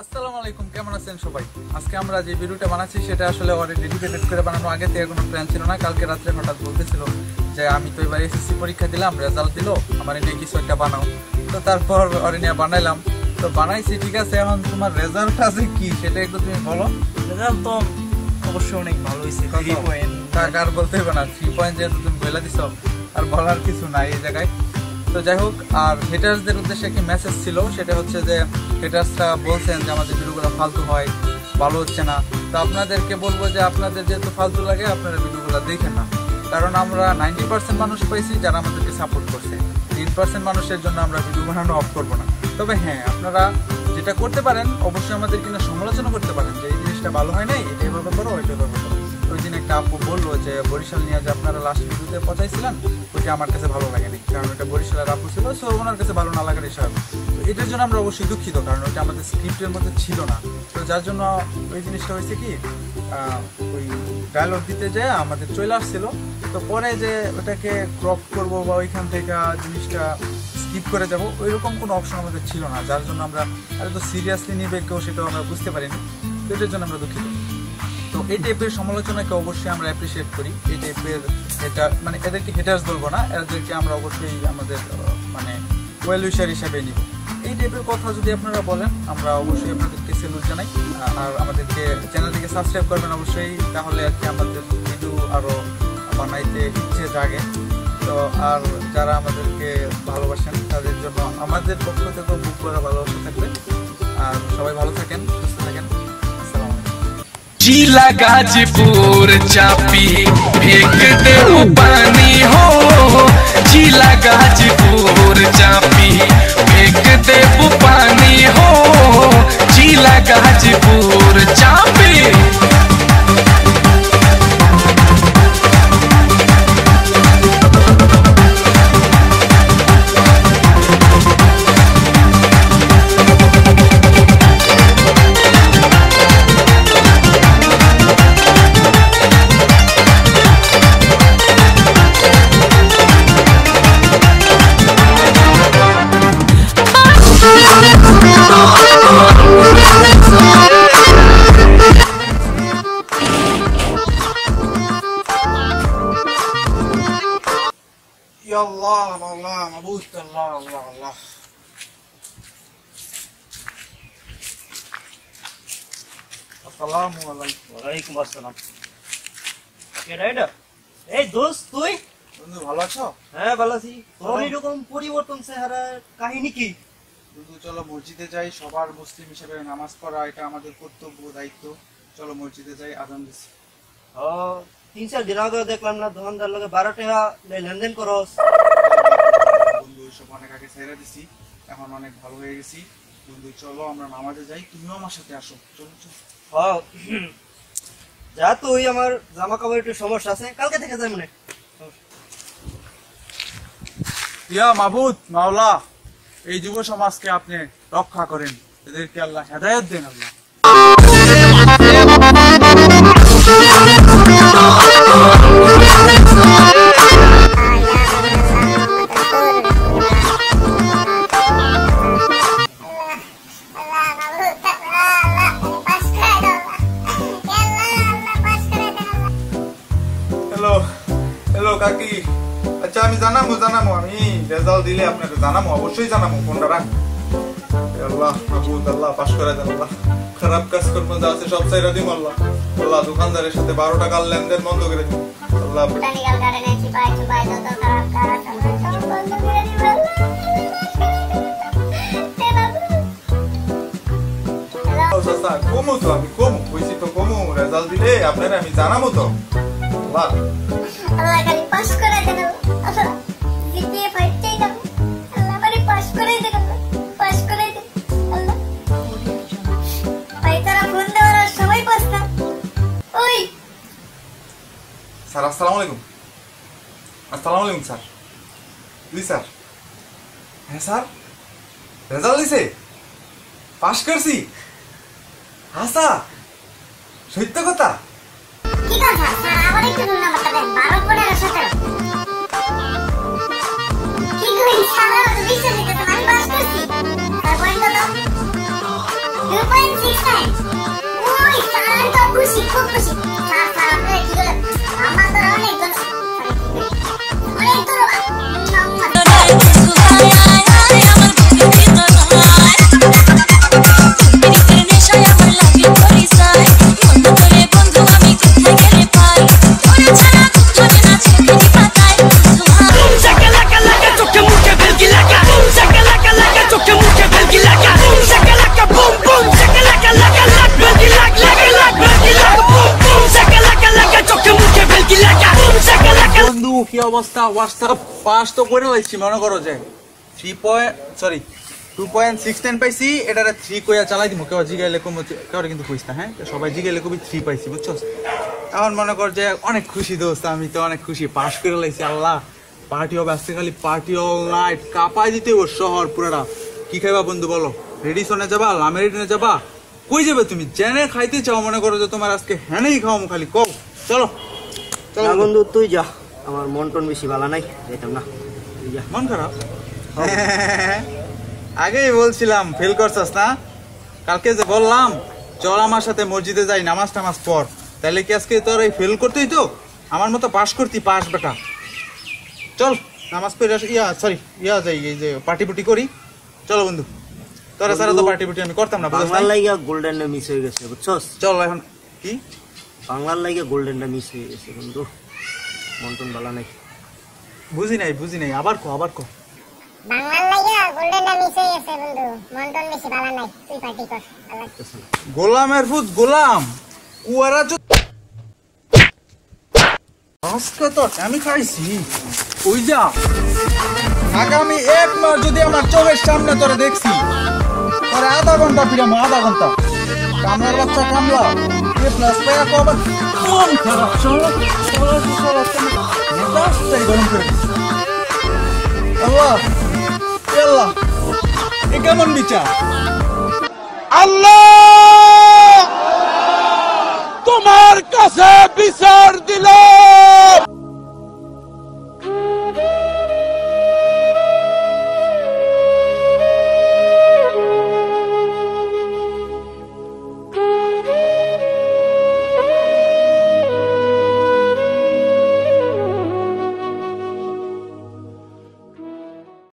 আসসালামু আলাইকুম, কেমন আছেন সবাই? আজকে আমরা যে ভিডিওটা বানাচ্ছি সেটা আসলে অলরেডি ডেডিকেটেড করে বানানো, আগে থেকে কোনো প্ল্যান ছিল না। কালকে রাত্রে হঠাৎ বলতেছিল যে আমি তো এবার এসএসসি পরীক্ষা দিলাম, রেজাল্ট দিল, আমার নিয়ে কিছু একটা বানাও। তো তারপর ওরে নিয়ে বানাইলাম, তো বানাইছি, ঠিক আছে। এখন তোমার রেজাল্ট আছে কি সেটা একটু তুমি বলো। রেজাল্ট তো অবশ্যই অনেক ভালো হয়েছে, 3 পয়েন্ট। আর বলতে হবে না, 3 পয়েন্ট যেহেতু তুমি বলে দিছো, আর বলার কিছু নাই এই জায়গায়। তো যাই হোক, আর হেটার্সদের উদ্দেশ্যে একটি মেসেজ ছিল, সেটা হচ্ছে যে হেটার্সরা বলছেন যে আমাদের ভিডিওগুলো ফালতু হয়, ভালো হচ্ছে না। তো আপনাদেরকে বলবো যে আপনাদের যেহেতু ফালতু লাগে আপনারা ভিডিওগুলো দেখেন না, কারণ আমরা 90% মানুষ পাইছি যারা আমাদেরকে সাপোর্ট করছে। 10% মানুষের জন্য আমরা ভিডিও বানানো অফ করবো না। তবে হ্যাঁ, আপনারা যেটা করতে পারেন অবশ্যই আমাদের কিনা সমালোচনা করতে পারেন যে এই জিনিসটা ভালো হয় নাই, এটা এভাবে করো, ওইটা এভাবে করো। ওই দিন একটা আপু বললো যে বরিশাল নিয়ে যে আপনারা লাস্ট ভিডিওতে পচাইছিলেন, ওইটা আমার কাছে ভালো লাগেনি, কারণ ওটা বরিশালের আপু ছিল, সো ওনার কাছে ভালো না লাগার হিসাবে। তো এটার জন্য আমরা অবশ্যই দুঃখিত, কারণ ওটা আমাদের স্ক্রিপ্টের মধ্যে ছিল না। তো যার জন্য ওই জিনিসটা হয়েছে কি, ওই ডায়লগ দিতে যেয়ে আমাদের চলে আসছিল। তো পরে যে ওটাকে ক্রপ করবো বা ওইখান থেকে জিনিসটা স্কিপ করে যাবো, ওই রকম কোনো অপশন আমাদের ছিল না, যার জন্য আমরা তো সিরিয়াসলি নিবে কেউ সেটাও আমরা বুঝতে পারিনি। তো এটার জন্য আমরা দুঃখিত। তো এই টাইপের সমালোচনাকে অবশ্যই আমরা অ্যাপ্রিসিয়েট করি। এই টাইপের এটা মানে এদেরকে হেটার্স বলবো না, এদেরকে আমরা অবশ্যই আমাদের মানে ওয়েল উইশার হিসাবে নিব। এই টাইপের কথা যদি আপনারা বলেন, আমরা অবশ্যই আপনাদেরকে সেলুট জানাই। আর আমাদেরকে চ্যানেলটিকে সাবস্ক্রাইব করবেন অবশ্যই, তাহলে আর কি আমাদের ভিডিও আরও বানাইতে ইচ্ছে জাগে। তো আর যারা আমাদেরকে ভালোবাসেন তাদের জন্য আমাদের পক্ষ থেকেও বুক করা ভালোবাসা থাকবে। আর সবাই ভালো থাকেন, সুস্থ থাকেন। जिला गाजीपुर चापी फेंक दे पानी हो, जिला गाजीपुर चापी फेंक दे पानी हो, जिला गाजीपुर चापी। Ya Allah, Allah, mabut, Allah, Allah, Allah. আসসালামু আলাইকুম। ওয়ালাইকুম আসসালাম। কেডা এটা? এই দোস্ত তুই? বন্ধু ভালো আছো? হ্যাঁ ভালো আছি। তোর এরকম পরিবর্তন চেহারার কাহিনী কি? বন্ধু চলো মসজিদে যাই, সবার মুসলিম হিসেবে নামাজ পড়া এটা আমাদের কর্তব্য, দায়িত্ব। চলো মসজিদে যাই, আজান দিছি। ও 3-4 দিন আগে দেখলাম না দোকানদার লগে 12 টাকা লেনদেন করস। বন্ধু সব অনেক আগে ছেড়ে দিছি, এখন অনেক ভালো হয়ে গেছি। বন্ধু চলো আমরা নামাজে যাই, তুমিও আমার সাথে আসো। চলো চলো। হ্যাঁ যা, তুই আমার জামা কাপড় একটু সমস্যা আছে, কালকে থেকে যাই মনে। ইয়া মাবুদ, মাওলা, এই যুব সমাজকে আপনি রক্ষা করেন, এদেরকে আল্লাহ হেদায়েত দেন। আল্লাহ হ্যালো হ্যালো কাকি, আচ্ছা আমি জানাবো, আমি রেজাল্ট দিলে আপনাকে জানাবো, অবশ্যই জানাবো। ফোনটা রাখ। আল্লাহ মাহবুব, আল্লাহ পাস করে দেন। আল্লাহ খারাপ কাজ কর্ম যা আছে সব চাইরা দিম। আল্লাহ আল্লাহ দোকানদারের সাথে 12 টাকার লেনদেন বন্ধ করে দিন। আল্লাহ কমু তো, আমি কমু কইছি তো, কমু রেজাল্ট দিলে আপনারা আমি জানাবো তো। আল্লাহ আল্লাহ খালি পাস করে দেন। আল্লাহ জিপিএ 5 চাই দাও। আল্লাহ আমারে পাস করে দেন, পাস করে দেন। আল্লাহ ভাই তারা ফোন দেওয়ার সবাই পাস না। ওই স্যার আসসালামু আলাইকুম। আসসালামু আলাইকুম স্যার। জি স্যার। হ্যাঁ স্যার, রেজাল্ট দিছে, পাস করছি। হাসা সত্য কথা? কি কথা স্যার, আবার একটু নাম্বারটা দেন। 12 15 17 কি কই স্যার, তো বিশ্বাস করতে আমি পাস করছি। তারপরে তো 2.69 ওই সারান তো খুশি খুব খুশি স্যার স্যার আপনার কি হলো আমাদের অনেক বন্ধু কি অবস্থা হোয়াটসঅ্যাপ পাস তো করে লাইছি মনে করো যে 2.69 পাইছি এটারে 3 কইয়া চালাই দিমু কেউ জিগাইলে কম কেউ কিন্তু কইছ না হ্যাঁ সবাই জিগাইলে কবি 3 পাইছি বুঝছস এখন মনে কর যে অনেক খুশি দোস্ত আমি তো অনেক খুশি পাস করে লাইছি আল্লাহ পার্টি হবে আজকে খালি পার্টি অল নাইট কাপাই দিতে ও শহর পুরোটা কি খাইবা বন্ধু বলো রেডিসনে যাবা লামেরিডনে যাবা কই যাবে তুমি জেনে খাইতে চাও মনে করো যে তোমার আজকে হ্যানেই খাওয়ামু খালি কও চলো না বন্ধু তুই যা আমার মন টন বেশি ভালো নাই যেতাম না তুই যা মন খারাপ আগেই বলছিলাম ফেল করছস না কালকে যে বললাম চল আমার সাথে মসজিদে যাই নামাজ টামাজ পড় তাহলে কি আজকে তোর এই ফেল করতেই তো আমার মতো পাস করতি পাস বেটা চল নামাজ পড়ে যাই এই যে পার্টি পুটি করি চলো বন্ধু তোরা সারা তো পার্টি পুটি আমি করতাম না বাংলার লাইগা গোল্ডেনটা মিস হয়ে গেছে বুঝছস চল এখন কি বাংলার লাইগা গোল্ডেনটা মিস হয়ে গেছে বন্ধু মন টন ভালো নাই বুঝি নাই আবার কো বাংলার লাগা গোল্ডেনটা মিস হয়ে গেছে বন্ধু মন্টন বেশি ভালো নাই তুই পার্টি কর গোলামের ফুট গোলাম কুয়ারা আজকে তো আমি খাইছি ওই যা আগামী 1 মাস যদি আমার চোখের সামনে তোরে দেখছি তোরে আধা ঘন্টা ফিরামো আধা ঘন্টা কামলার বাচ্চা কামলা এ প্লাস পায়া কবে মন খারাপ চলো মেজাজটাই গরম করে আল্লাহ আল্লাহ এ কেমন বিচার আল্লাহ তোমার কাছে বিচার দিলাম